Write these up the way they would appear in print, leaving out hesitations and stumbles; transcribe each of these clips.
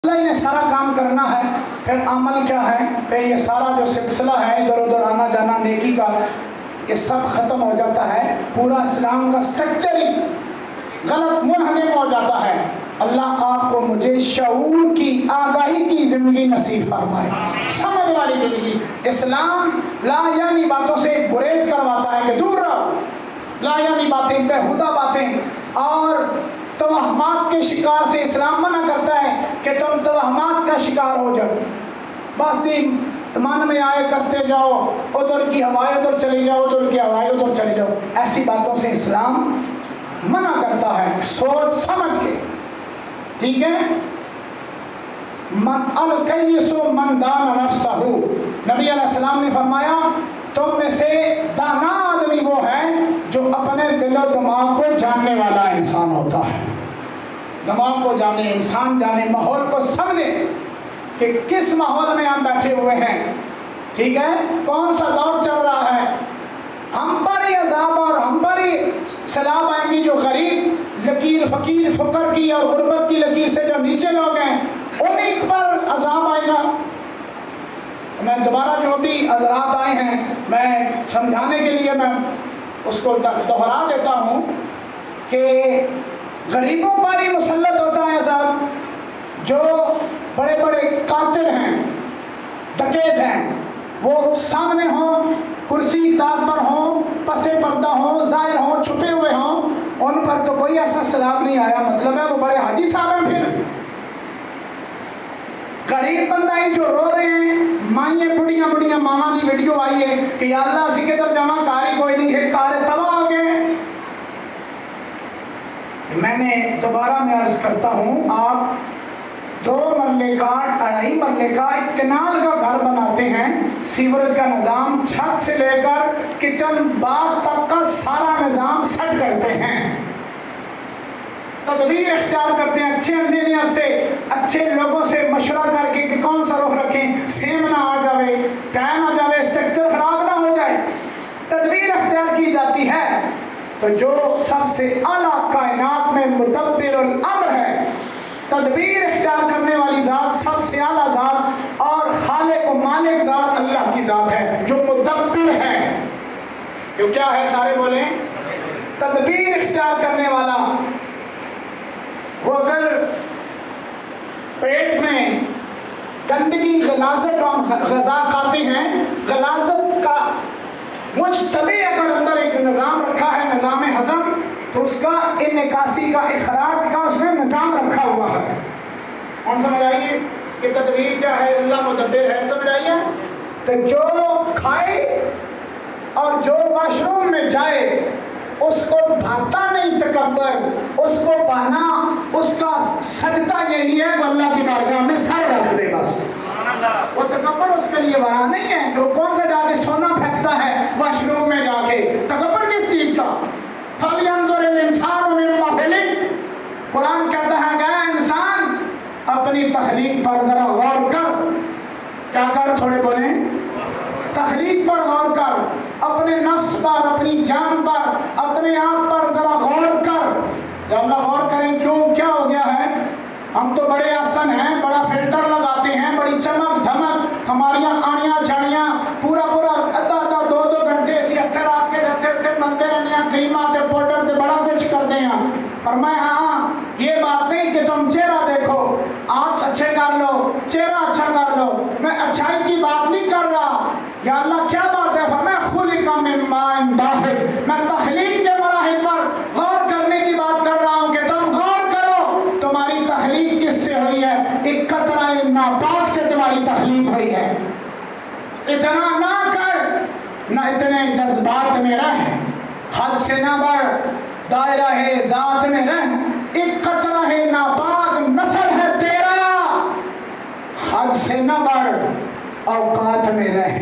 اللہ نے سارا کام کرنا ہے، پھر عمل کیا ہے؟ پھر یہ سارا جو سلسلہ ہے ادھر ادھر آنا جانا نیکی کا، یہ سب ختم ہو جاتا ہے، پورا اسلام کا سٹرکچر ہی غلط منہدم ہو جاتا ہے۔ اللہ آپ کو مجھے شعور کی، آگاہی کی زندگی نصیب فرمائے، سمجھ والی زندگی۔ اسلام لا یعنی باتوں سے گریز کرواتا ہے کہ دور رہو، لا یعنی باتیں، بیہودہ باتیں اور توہمات کے شکار سے اسلام منع کرتا ہے کہ تم توہمات کا شکار ہو جاؤ، بس من میں آئے کرتے جاؤ، ادھر کی ہوائیں ادھر چلی جاؤ، ادھر کی ہوائیں ادھر چلی جاؤ، ایسی باتوں سے اسلام منع کرتا ہے، سوچ سمجھ کے، ٹھیک ہے۔ الکیس من دان نفسہ، نبی علیہ السلام نے فرمایا تم میں سے دانا آدمی وہ ہے جو اپنے دل و دماغ کو جاننے والا انسان ہوتا ہے، دماغ کو جانے، انسان جانے، ماحول کو سمجھے کہ کس ماحول میں ہم بیٹھے ہوئے ہیں، ٹھیک ہے، کون سا دور چل رہا ہے، ہم پر ہی عذاب اور ہم پر ہی سیلاب آئیں گی، جو غریب لکیر فقیر فقر کی اور غربت کی لکیر سے جو نیچے لوگ ہیں انہیں پر عذاب آئے گا۔ میں دوبارہ جو بھی حضرات آئے ہیں میں سمجھانے کے لیے میں اس کو دوہرا دیتا ہوں کہ غریبوں پر ہی مسلط ہوتا ہے عذاب، جو بڑے بڑے قاتل ہیں، ڈکیت ہیں، وہ سامنے ہوں، کرسی اقتدار پر ہوں، پسے پردہ ہوں، ظاہر ہوں، چھپے ہوئے ہوں، ان پر تو کوئی ایسا سیلاب نہیں آیا، مطلب ہے وہ بڑے حاجی صاحب ہیں۔ پھر غریب بندہ ہی جو رو رہے ہیں، مائیں بڑھیاں بڑھیاں ماما کی ویڈیو آئی ہے کہ یا اللہ اسی کے در جمع کاری کوئی نہیں ہے، کار تباہ ہو گئے۔ میں نے دوبارہ میں عرض کرتا ہوں، آپ 2 مرلے کا 2.5 مرلے کا ایک کنال کا گھر بناتے ہیں، سیوریج کا نظام چھت سے لے کر کچن باتھ تک کا سارا نظام سیٹ کرتے ہیں، تدبیر اختیار کرتے ہیں، اچھے انجینئر سے، اچھے لوگوں سے مشورہ کر کے کہ کون سا رخ رکھیں، سیم نہ آ جائے، ٹائم آ جائے، اسٹرکچر خراب نہ ہو جائے، تدبیر اختیار کی جاتی ہے۔ تو جو سب سے اعلیٰ کائنات میں مدبر الامر ہے، تدبیر اختیار کرنے والی ذات، سب سے اعلیٰ ذات اور خالق و مالک ذات اللہ کی ذات ہے جو مدبر ہے۔ جو کیا ہے؟ سارے بولیں، تدبیر اختیار کرنے والا۔ وہ اگر پیٹ میں گندگی، غلاظت غذا کھاتے ہیں، غلاظت کا مجتبی اگر اندر ایک نظام رکھا ہے، نظام ہضم، تو اس کا انعکاسی کا، اخراج کا اس نے نظام رکھا ہوا ہے۔ کون سمجھ آئیے کہ تدبیر کیا ہے؟ اللہ مدبر ہے، سمجھ آئیے؟ تو جو کھائے اور جو واش روم میں جائے اس کو بھاتا نہیں تکبر، اس کو پانا، اس کا سجدہ یہی ہے وہ اللہ کی بارگاہ میں سر رکھ دے بس۔ وہ تکبر اس کے لیے وہاں نہیں ہے کہ وہ کون سا جا کے سونا پھینکتا ہے واش روم میں جا کے۔ تکبر کس چیز کا؟ فَلْيَنْظُرِ الْإِنسَانُ مِمَّا خُلِقَ، قرآن کہتا ہے گیا انسان اپنی تخلیق پر ذرا غور کر۔ کیا کر؟ تھوڑے بولیں، تخلیق پر غور کر، اپنے نفس پر، اپنی جان پر، اپنے آپ پر ذرا غور کر۔ جب اللہ غور کریں کیوں، کیا ہو گیا ہے؟ ہم تو بڑے آسن ہیں، بڑا فلٹر لگاتے ہیں، بڑی چمک دھمک، ہماریاں آڑیاں جھاڑیاں پورا آدھا 2 گھنٹے اسی ہتھے رات کے ہتھے ملتے رہنے ہیں، کریمات پاؤڈر تے بڑا کچھ کر دیں ہیں۔ فرمایا ہاں یہ بات نہیں کہ تم چہرہ دیکھو، آپ اچھے کر لو، چہرہ اچھا کر لو، میں اچھائی کی بات نہیں کر رہا۔ یا اللہ کیا بات ہے؟ فرمایا خُلِقَ مِن مَاءٍ دَافِقٍ، میں تخلیق کے مراحل پر غور کرنے کی بات کر رہا ہوں کہ تم غور کرو تمہاری تخلیق کس سے ہوئی ہے۔ ایک قطرہ ناپاک سے تمہاری تخلیق ہوئی ہے۔ اتنا نہ کر، نہ اتنے جذبات میں رہ، حد سے نہ بڑھ، دائرہ ذات میں رہ، ایک قطرہ ناپاک نسل ہے تیرا، حد سے نہ بڑھ، اوقات میں رہ،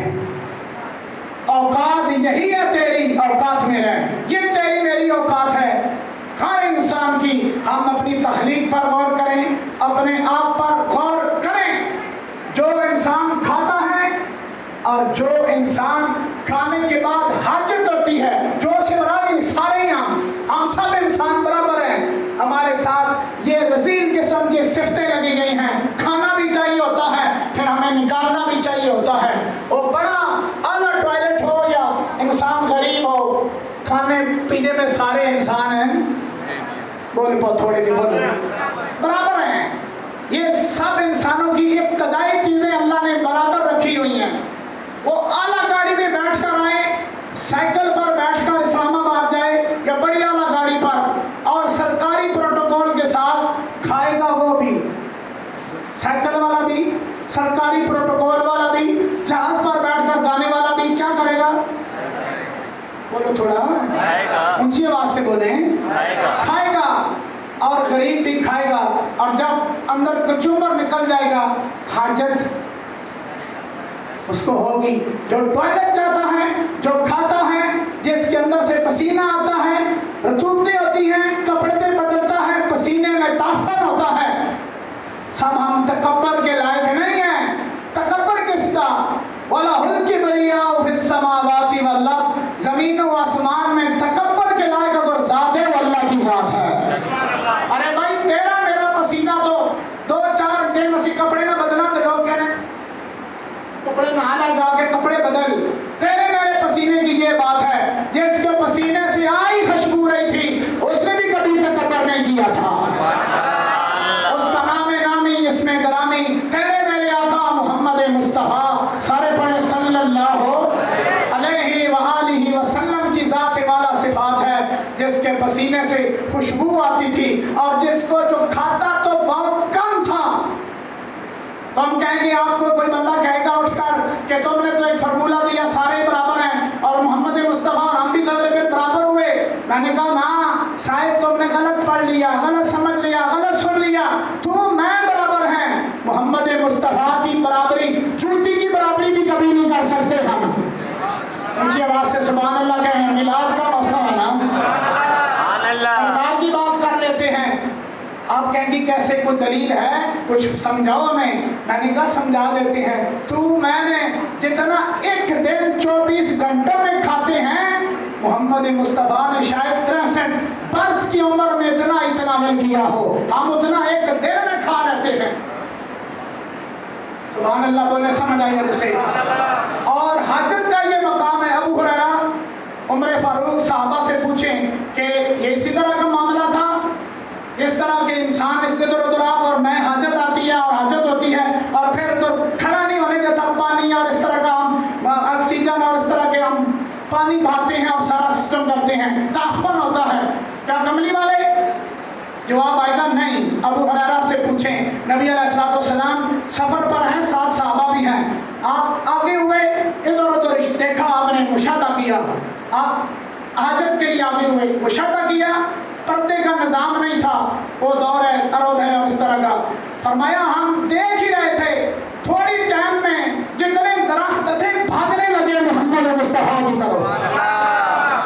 اوقات یہی ہے تیری، اوقات میں رہ، یہ تیری میری اوقات ہے۔ ہر انسان کی، ہم اپنی تخلیق پر غور کریں، اپنے آپ پر غور کریں۔ جو انسان کھاتا ہے اور جو انسان کھانے کے بعد حاجت ہوتی ہے، جو سے برابر سارے ہی ہم سب انسان برابر ہیں، ہمارے ساتھ یہ رذیل قسم کی صفتیں لگی گئی ہیں۔ کھانا عقیدے میں سارے انسان ہیں؟ بولے بہت تھوڑے دے بولو، برابر ہیں. یہ سب انسانوں کی ابتدائی چیزیں اللہ نے برابر رکھی ہوئی ہیں. وہ اعلیٰ گاڑی میں بیٹھ کر آئے، سائیکل پر بیٹھ کر اسلام آباد جائے یا بڑی اعلیٰ گاڑی پر، اور سرکاری پروٹوکول کے ساتھ کھائے گا وہ بھی، سائیکل والا بھی، سرکاری پروٹوکول والا بھی، جہاز پر بیٹھ کر جانے والا بھی کیا کرے گا؟ بولو تھوڑا اونچی آواز سے بولیں. کھائے گا، اور غریب بھی کھائے گا. اور جب اندر کچومر نکل جائے گا، حاجت اس کو ہوگی. جو ٹوائلٹ جاتا ہے، جو کھاتا ہے، جس کے اندر سے پسینہ آتا ہے، رطوبتیں ہوتی ہیں، کپڑے بدلتا ہے، پسینے میں تعفن ہوتا ہے، سب ہم تکبر کے لائق نہیں ہیں. تکبر کس کا؟ وَلَهُ الْكِبْرِيَاءُ فِي السَّمَاوَاتِ وَالْأَرْضِ. زمین و آسمان میں تکبر کے لائق اگر ذات ہے وہ اللہ کی ذات ہے. ارے بھائی تیرا میرا پسینہ تو 2-4 دن اسی کپڑے نہ بدلا تو لوگ کہہ رہے ہیں کپڑے میں آلہ جا کے کپڑے بدل. تیرے میرے پسینے کی یہ بات ہے، جس کے پسینے سے آئی خوشبو رہی تھی اس نے بھی کبھی تکبر نہیں کیا تھا. اس کا نام نامی اس میں گرامی تیرے میرے آقا محمد مصطفیٰ، سارے پڑھے صلی اللہ علیہ وآلہ وسلم کی ذات والا صفات ہے، جس کے پسینے سے خوشبو آتی تھی، اور جس کو جو کھاتا تو بہت کم تھا. تو ہم کہیں گے، آپ کو کوئی بندہ کہے گا اٹھ کر کہ تم نے تو ایک فرمولہ دیا سارے برابر ہیں اور محمد مصطفیٰ اور ہم بھی قدر پہ برابر ہوئے. میں نے کہا نا صاحب تم نے غلط پڑھ لیا، غلط سمجھ لیا، غلط سن لیا. تو میں برابر ہیں، محمد مصطفیٰ کی برابری، جوتی کی برابری بھی کبھی نہیں کر سکتے ہم. اونچی آواز سے سبحان اللہ کہیں. میلاد کا موسم ہے نا، سرکار کی بات کر لیتے ہیں. آپ کہیں گی کیسے، کوئی دلیل ہے، کچھ سمجھاؤ ہمیں. میں نے کہا سمجھا دیتے ہیں. تو میں نے جتنا ایک دن 24 گھنٹوں میں کھاتے ہیں، محمد مصطفیٰ نے شاید 63 برس کی عمر میں اتنا عمل کیا ہو. ہم اتنا ایک دن میں کھا لیتے ہیں. سبحان اللہ بولے، سمجھ آئی ہے اسے. اور حاجت کا یہ مقام ہے. ابو ہریرہ عمر فاروق صحابہ سے پوچھیں کہ یہ اسی طرح کا معاملہ تھا، اس طرح کے انسان اس کے ادھر ادھر آپ اور میں حاجت آتی ہے اور حاجت ہوتی ہے اور پھر تو کھڑا نہیں ہونے دیتا پانی، اور اس طرح کا ہم آکسیجن اور اس طرح کے ہم پانی بھاتے ہیں اور سارا سسٹم کرتے ہیں، تعفن ہوتا ہے، کیا کملی والے؟ جواب آئے گا نہیں. ابو ہریرہ سے پوچھیں، نبی علیہ الصلوۃ والسلام سفر پر ہیں، 7 صحابہ بھی ہیں، آپ آگے ہوئے، ادھر ادھر دیکھا، آپ نے مشاہدہ کیا، آپ حاجت کے لیے آگے ہوئے، مشاہدہ کیا، پردے کا نظام نہیں تھا، وہ دور ہے، ارد ہے اور اس طرح کا. فرمایا ہم دیکھ ہی رہے تھے، تھوڑی ٹائم میں جتنے درخت تھے بھاگنے لگے محمد مصطفیٰ کی طرف.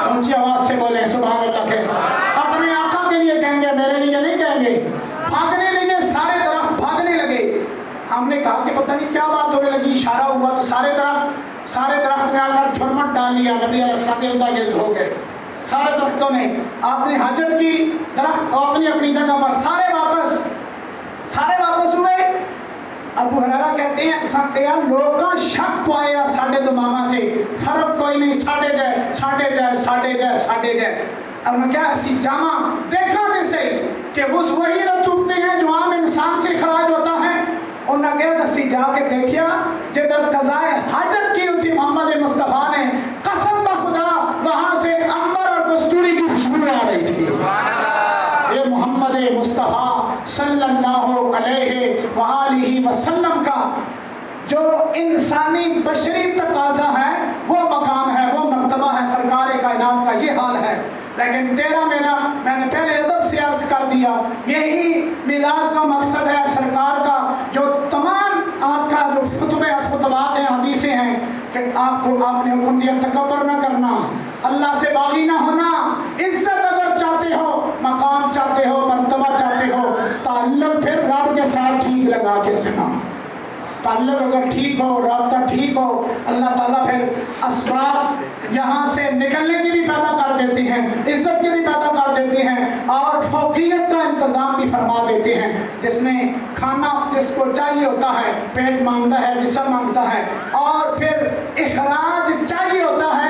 اونچی آواز سے بولیں سبحان اللہ کے. اپنے آقا کے لیے کہیں گے، میرے لیے نہیں کہیں گے. بھاگنے لگے، سارے درخت بھاگنے لگے. ہم نے کہا کہ پتہ نہیں کیا بات ہونے لگی، اشارہ ہوا تو سارے درخت نے آ کر جھرمٹ ڈال لیا، نبی علیہ السلام کے ارد گرد ہو گئے. سارے درختوں نے آپ نے حاجت کی، درخت اپنی اپنی جگہ پر، سارے واپس ہوئے. ابو ہریرہ کہتے ہیں یار لوگاں شک پایا ساڈے دماغاں سے، فرق کوئی نہیں، ساڈے گئے. اب میں کیا اسی جامع دیکھا جیسے کہ وہی رتوبتے ہیں جو عام انسان سے خراج ہوتا ہے. انہوں نے کہا اسی جا کے دیکھیا جدھر قضائے حاجت کی ہوئی تھی محمد مصطفیٰ نے، قسم بخدا وہاں سے عنبر اور کستوری کی خوشبو آ رہی تھی. یہ محمد مصطفیٰ صلی اللہ علیہ وآلہ وسلم کا جو انسانی بشری تقاضا ہے، وہ مقام ہے، وہ مرتبہ ہے. سرکار کائنات کا یہ حال ہے. لیکن تیرا میرا، میں نے پہلے ادب سے عرض کر دیا، یہی میلاد کا مقصد ہے. سرکار کا جو تمام آپ کا جو خطبات ہیں، حدیثیں ہیں کہ آپ نے حکم دیا تکبر نہ کرنا، اللہ سے باغی نہ ہونا، عزت اگر چاہتے ہو، مقام چاہتے ہو، مرتبہ چاہتے ہو، تعلق پھر رب کے ساتھ ٹھیک لگا کے رکھنا. تعلق اگر ٹھیک ہو، رابطہ ٹھیک ہو، اللہ تعالیٰ پھر اسباب یہاں سے نکلنے کی بھی پیدا کر دیتے ہیں، عزت کی بھی پیدا کر دیتے ہیں، اور فوقیت کا انتظام بھی فرما دیتے ہیں. جس نے کھانا جس کو چاہیے ہوتا ہے، پیٹ مانگتا ہے، جسم مانگتا ہے، اور پھر اخراج چاہیے ہوتا ہے،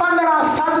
1500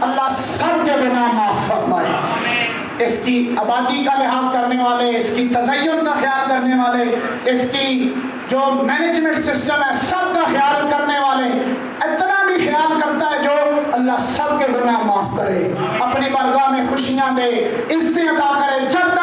اللہ سب کے گناہ معاف فرمائے. اس کی آبادی کا لحاظ کرنے والے، اس کی تزین کا خیال کرنے والے، اس کی جو مینجمنٹ سسٹم ہے سب کا خیال کرنے والے، اتنا بھی خیال کرتا ہے جو اللہ سب کے گناہ معاف کرے، اپنی بارگاہ میں خوشیاں دے، عزتیں عطا کرے. جب